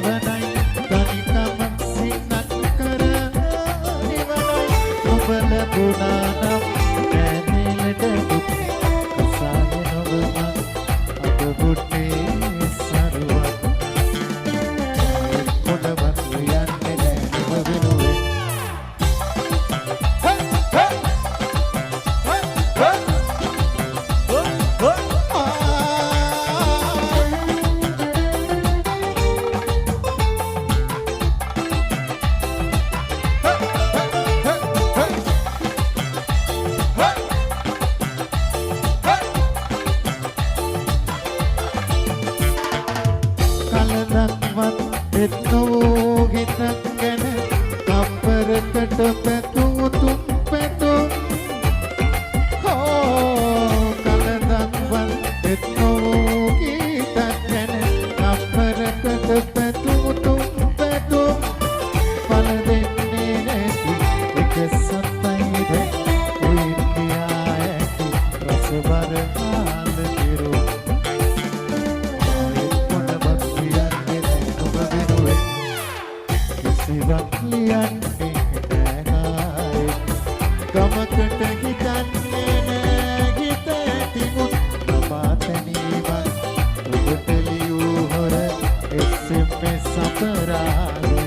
සොබනයි තනිකම සින්නක් කර නිවනයි ඔබ ලැබුණා නම් ඈනිලට දුක් කසාය නොවම අප බුට්ටේ සරුවක් පොඩවත් යන්නේ නෑ ඔබ වෙනුවෙන් එත්නෝ හිතක් ගැන කම්පරකට පැතුම් තුම් පැතුම් කලදක්වන් එත්නෝ හිතක් ගැන කම්පරකට පැතුම් තුම් පැතුම් පල දෙන්නේ නැති එක සත්තයිද උයින් කියා ඇති රසබර ආල දිරුම් සිවක් ලියන්නේ නෑ ගමකට හිතන්නේ නෑ හිත ඇතිමුත් නමාතනීමත් ඔබට ලියූ හොර SMS අපරාධ